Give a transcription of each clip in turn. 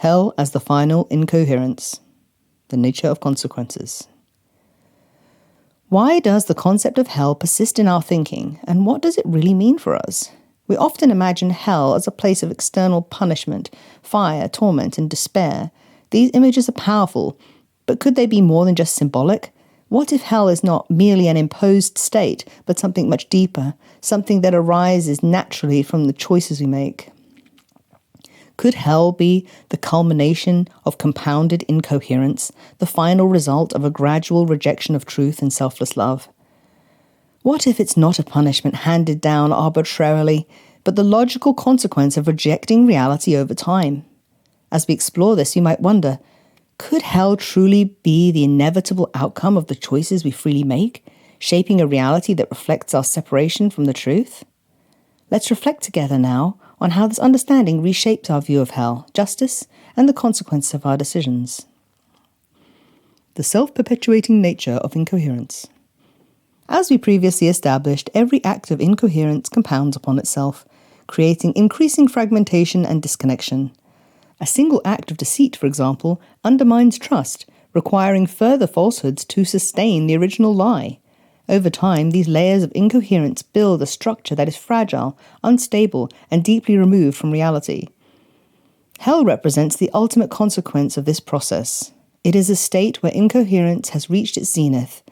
Hell as the final incoherence. The nature of consequences. Why does the concept of hell persist in our thinking, and what does it really mean for us? We often imagine hell as a place of external punishment, fire, torment, and despair. These images are powerful, but could they be more than just symbolic? What if hell is not merely an imposed state, but something much deeper, something that arises naturally from the choices we make? Could hell be the culmination of compounded incoherence, the final result of a gradual rejection of truth and selfless love? What if it's not a punishment handed down arbitrarily, but the logical consequence of rejecting reality over time? As we explore this, you might wonder, could hell truly be the inevitable outcome of the choices we freely make, shaping a reality that reflects our separation from the truth? Let's reflect together now on how this understanding reshapes our view of hell, justice, and the consequences of our decisions. The self-perpetuating nature of incoherence. As we previously established, every act of incoherence compounds upon itself, creating increasing fragmentation and disconnection. A single act of deceit, for example, undermines trust, requiring further falsehoods to sustain the original lie. Over time, these layers of incoherence build a structure that is fragile, unstable, and deeply removed from reality. Hell represents the ultimate consequence of this process. It is a state where incoherence has reached its zenith,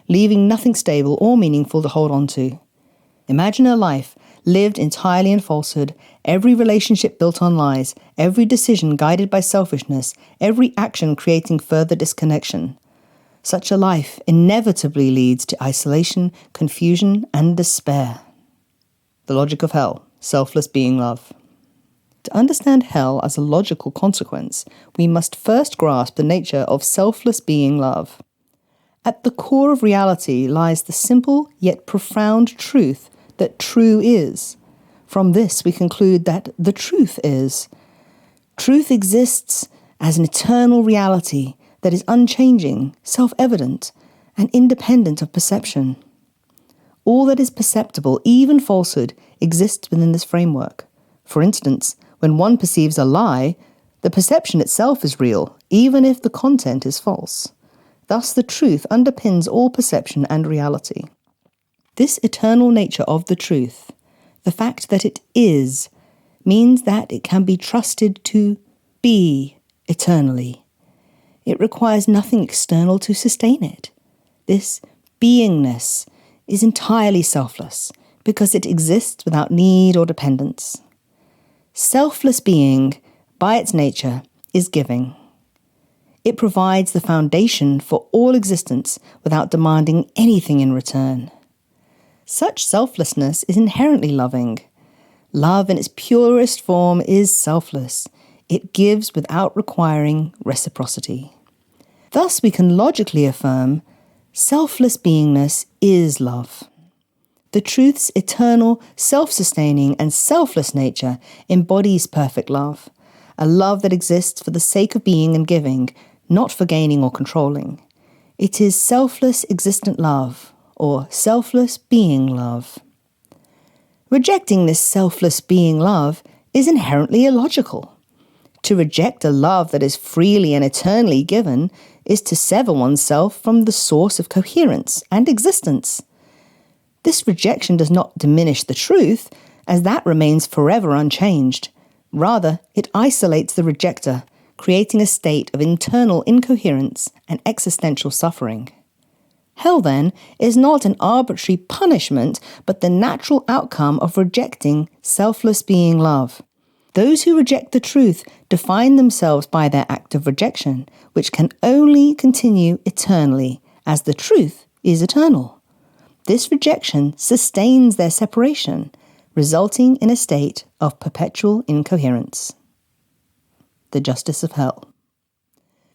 leaving nothing stable or meaningful to hold on to. Imagine a life lived entirely in falsehood, every relationship built on lies, every decision guided by selfishness, every action creating further disconnection. Such a life inevitably leads to isolation, confusion, and despair. The logic of hell, selfless being love. To understand hell as a logical consequence, we must first grasp the nature of selfless being love. At the core of reality lies the simple yet profound truth that true is. From this, we conclude that the truth is. Truth exists as an eternal reality that is unchanging, self-evident, and independent of perception. All that is perceptible, even falsehood, exists within this framework. For instance, when one perceives a lie, the perception itself is real, even if the content is false. Thus, the truth underpins all perception and reality. This eternal nature of the truth, the fact that it is, means that it can be trusted to be eternally. It requires nothing external to sustain it. This beingness is entirely selfless because it exists without need or dependence. Selfless being, by its nature, is giving. It provides the foundation for all existence without demanding anything in return. Such selflessness is inherently loving. Love in its purest form is selfless. It gives without requiring reciprocity. Thus, we can logically affirm, selfless beingness is love. The truth's eternal, self-sustaining, and selfless nature embodies perfect love, a love that exists for the sake of being and giving, not for gaining or controlling. It is selfless existent love, or selfless being love. Rejecting this selfless being love is inherently illogical. To reject a love that is freely and eternally given is to sever oneself from the source of coherence and existence. This rejection does not diminish the truth, as that remains forever unchanged. Rather, it isolates the rejecter, creating a state of internal incoherence and existential suffering. Hell, then, is not an arbitrary punishment, but the natural outcome of rejecting selfless being love. Those who reject the truth define themselves by their act of rejection, which can only continue eternally, as the truth is eternal. This rejection sustains their separation, resulting in a state of perpetual incoherence. The justice of hell.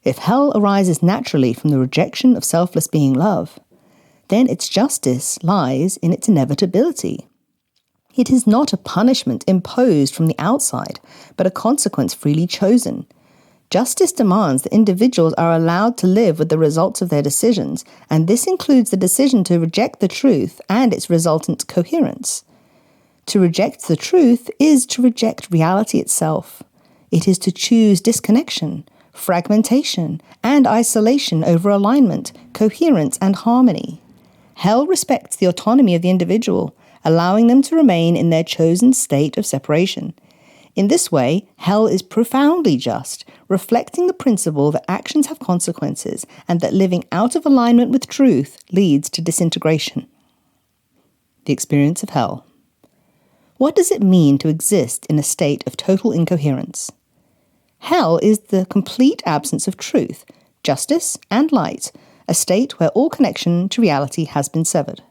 If hell arises naturally from the rejection of selfless being love, then its justice lies in its inevitability. It is not a punishment imposed from the outside, but a consequence freely chosen. Justice demands that individuals are allowed to live with the results of their decisions, and this includes the decision to reject the truth and its resultant coherence. To reject the truth is to reject reality itself. It is to choose disconnection, fragmentation, and isolation over alignment, coherence, and harmony. Hell respects the autonomy of the individual, allowing them to remain in their chosen state of separation. In this way, hell is profoundly just, reflecting the principle that actions have consequences and that living out of alignment with truth leads to disintegration. The experience of hell. What does it mean to exist in a state of total incoherence? Hell is the complete absence of truth, justice, and light, a state where all connection to reality has been severed.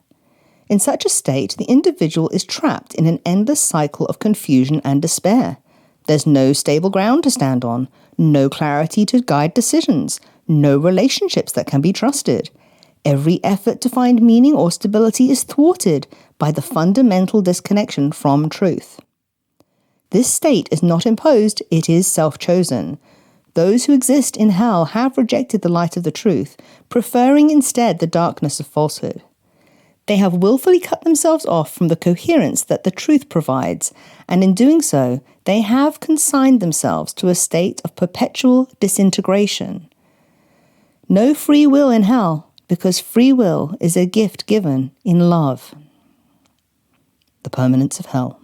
In such a state, the individual is trapped in an endless cycle of confusion and despair. There's no stable ground to stand on, no clarity to guide decisions, no relationships that can be trusted. Every effort to find meaning or stability is thwarted by the fundamental disconnection from truth. This state is not imposed, it is self-chosen. Those who exist in hell have rejected the light of the truth, preferring instead the darkness of falsehood. They have willfully cut themselves off from the coherence that the truth provides, and in doing so, they have consigned themselves to a state of perpetual disintegration. No free will in hell, because free will is a gift given in love. The permanence of hell.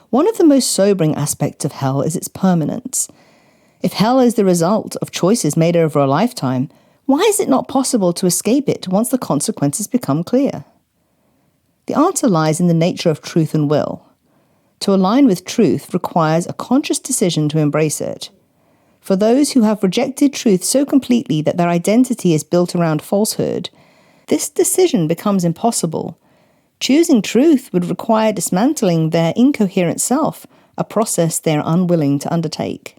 One of the most sobering aspects of hell is its permanence. If hell is the result of choices made over a lifetime, why is it not possible to escape it once the consequences become clear? The answer lies in the nature of truth and will. To align with truth requires a conscious decision to embrace it. For those who have rejected truth so completely that their identity is built around falsehood, this decision becomes impossible. Choosing truth would require dismantling their incoherent self, a process they are unwilling to undertake.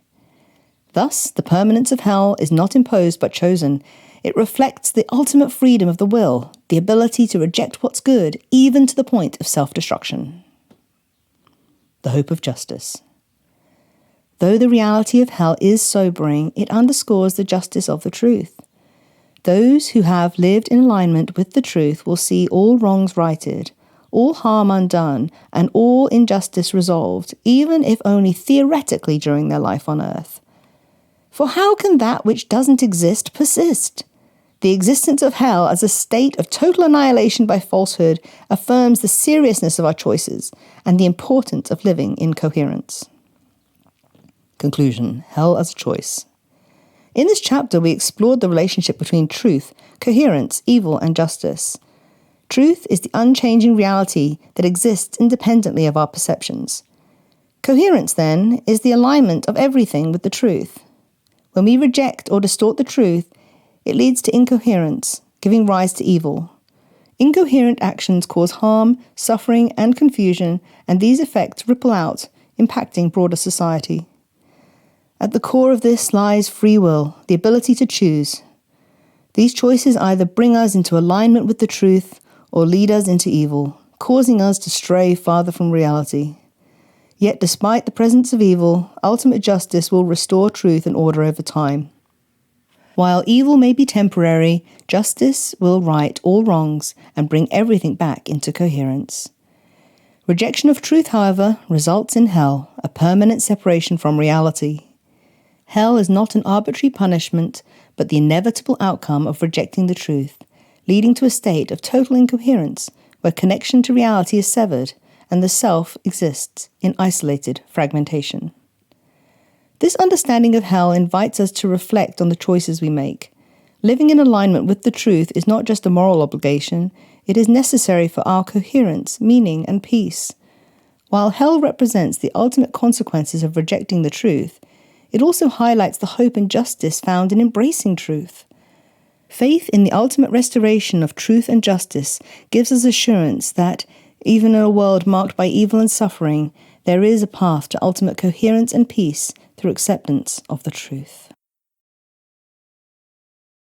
Thus, the permanence of hell is not imposed but chosen. It reflects the ultimate freedom of the will, the ability to reject what's good, even to the point of self-destruction. The hope of justice. Though the reality of hell is sobering, it underscores the justice of the truth. Those who have lived in alignment with the truth will see all wrongs righted, all harm undone, and all injustice resolved, even if only theoretically during their life on earth. For how can that which doesn't exist persist? The existence of hell as a state of total annihilation by falsehood affirms the seriousness of our choices and the importance of living in coherence. Conclusion: Hell as a choice. In this chapter, we explored the relationship between truth, coherence, evil, and justice. Truth is the unchanging reality that exists independently of our perceptions. Coherence, then, is the alignment of everything with the truth. When we reject or distort the truth, it leads to incoherence, giving rise to evil. Incoherent actions cause harm, suffering, and confusion, and these effects ripple out, impacting broader society. At the core of this lies free will, the ability to choose. These choices either bring us into alignment with the truth or lead us into evil, causing us to stray farther from reality. Yet despite the presence of evil, ultimate justice will restore truth and order over time. While evil may be temporary, justice will right all wrongs and bring everything back into coherence. Rejection of truth, however, results in hell, a permanent separation from reality. Hell is not an arbitrary punishment, but the inevitable outcome of rejecting the truth, leading to a state of total incoherence, where connection to reality is severed, and the self exists in isolated fragmentation. This understanding of hell invites us to reflect on the choices we make. Living in alignment with the truth is not just a moral obligation, it is necessary for our coherence, meaning, and peace. While hell represents the ultimate consequences of rejecting the truth, it also highlights the hope and justice found in embracing truth. Faith in the ultimate restoration of truth and justice gives us assurance that, even in a world marked by evil and suffering, there is a path to ultimate coherence and peace through acceptance of the truth.